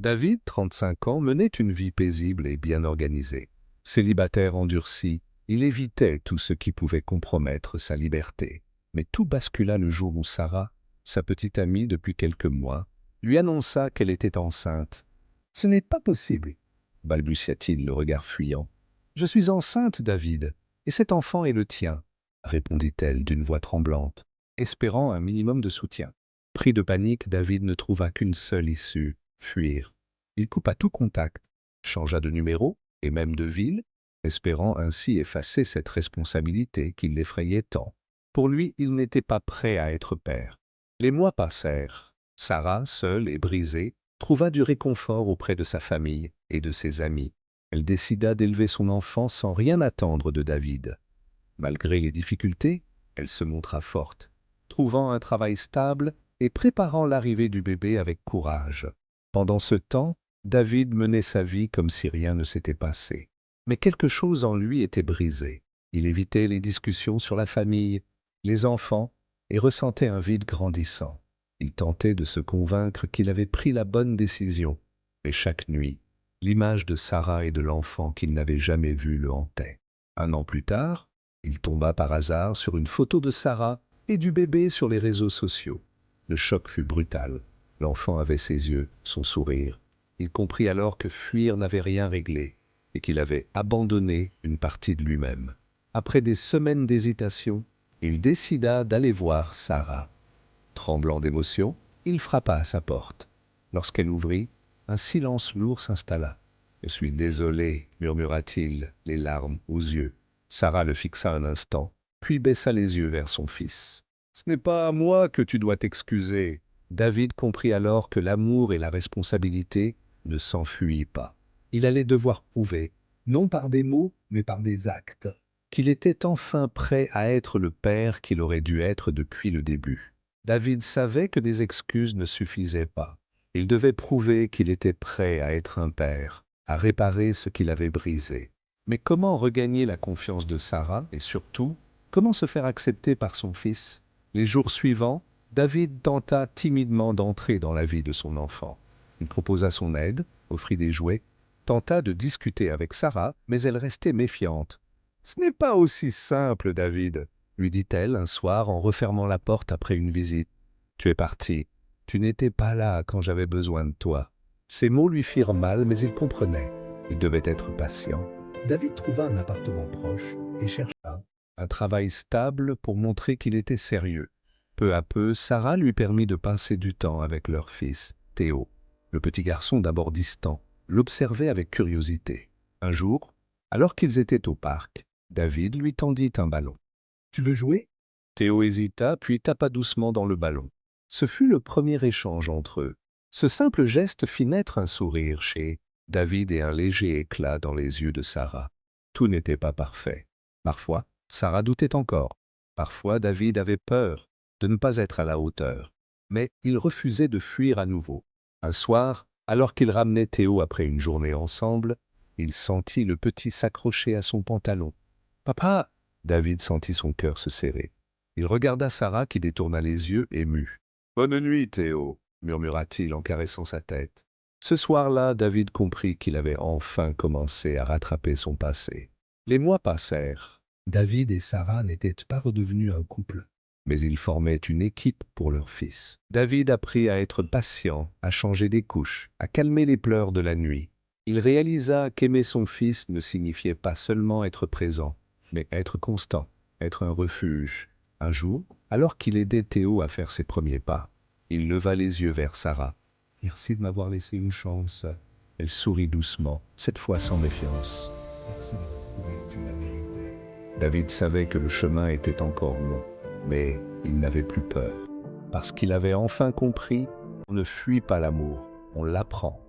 David, 35 ans, menait une vie paisible et bien organisée. Célibataire endurci, il évitait tout ce qui pouvait compromettre sa liberté. Mais tout bascula le jour où Sarah, sa petite amie depuis quelques mois, lui annonça qu'elle était enceinte. « Ce n'est pas possible, » balbutia-t-il, le regard fuyant. « Je suis enceinte, David, et cet enfant est le tien, » répondit-elle d'une voix tremblante, espérant un minimum de soutien. Pris de panique, David ne trouva qu'une seule issue, fuir. Il coupa tout contact, changea de numéro et même de ville, espérant ainsi effacer cette responsabilité qui l'effrayait tant. Pour lui, il n'était pas prêt à être père. Les mois passèrent. Sarah, seule et brisée, trouva du réconfort auprès de sa famille et de ses amis. Elle décida d'élever son enfant sans rien attendre de David. Malgré les difficultés, elle se montra forte, trouvant un travail stable et préparant l'arrivée du bébé avec courage. Pendant ce temps, David menait sa vie comme si rien ne s'était passé. Mais quelque chose en lui était brisé. Il évitait les discussions sur la famille, les enfants, et ressentait un vide grandissant. Il tentait de se convaincre qu'il avait pris la bonne décision, mais chaque nuit, l'image de Sarah et de l'enfant qu'il n'avait jamais vu le hantait. Un an plus tard, il tomba par hasard sur une photo de Sarah et du bébé sur les réseaux sociaux. Le choc fut brutal. L'enfant avait ses yeux, son sourire. Il comprit alors que fuir n'avait rien réglé et qu'il avait abandonné une partie de lui-même. Après des semaines d'hésitation, il décida d'aller voir Sarah. Tremblant d'émotion, il frappa à sa porte. Lorsqu'elle ouvrit, un silence lourd s'installa. « Je suis désolé, » murmura-t-il, les larmes aux yeux. Sarah le fixa un instant, puis baissa les yeux vers son fils. « Ce n'est pas à moi que tu dois t'excuser. » David comprit alors que l'amour et la responsabilité ne s'enfuient pas. Il allait devoir prouver, non par des mots, mais par des actes, qu'il était enfin prêt à être le père qu'il aurait dû être depuis le début. David savait que des excuses ne suffisaient pas. Il devait prouver qu'il était prêt à être un père, à réparer ce qu'il avait brisé. Mais comment regagner la confiance de Sarah et surtout, comment se faire accepter par son fils? Les jours suivants, David tenta timidement d'entrer dans la vie de son enfant. Il proposa son aide, offrit des jouets, tenta de discuter avec Sarah, mais elle restait méfiante. « Ce n'est pas aussi simple, David, » lui dit-elle un soir en refermant la porte après une visite. « Tu es parti. Tu n'étais pas là quand j'avais besoin de toi. » Ces mots lui firent mal, mais il comprenait. Il devait être patient. David trouva un appartement proche et chercha un travail stable pour montrer qu'il était sérieux. Peu à peu, Sarah lui permit de passer du temps avec leur fils, Théo. Le petit garçon, d'abord distant, l'observait avec curiosité. Un jour, alors qu'ils étaient au parc, David lui tendit un ballon. « Tu veux jouer ?» Théo hésita, puis tapa doucement dans le ballon. Ce fut le premier échange entre eux. Ce simple geste fit naître un sourire chez David et un léger éclat dans les yeux de Sarah. Tout n'était pas parfait. Parfois, Sarah doutait encore. Parfois, David avait peur de ne pas être à la hauteur. Mais il refusait de fuir à nouveau. Un soir, alors qu'il ramenait Théo après une journée ensemble, il sentit le petit s'accrocher à son pantalon. « Papa !» David sentit son cœur se serrer. Il regarda Sarah qui détourna les yeux, émue. « Bonne nuit, Théo !» murmura-t-il en caressant sa tête. Ce soir-là, David comprit qu'il avait enfin commencé à rattraper son passé. Les mois passèrent. David et Sarah n'étaient pas redevenus un couple, mais ils formaient une équipe pour leur fils. David apprit à être patient, à changer des couches, à calmer les pleurs de la nuit. Il réalisa qu'aimer son fils ne signifiait pas seulement être présent, mais être constant, être un refuge. Un jour, alors qu'il aidait Théo à faire ses premiers pas, il leva les yeux vers Sarah. « Merci de m'avoir laissé une chance. » Elle sourit doucement, cette fois sans méfiance. « Merci d'avoir prouvé que tu l'as mérité. » David savait que le chemin était encore long, mais il n'avait plus peur. Parce qu'il avait enfin compris, on ne fuit pas l'amour, on l'apprend.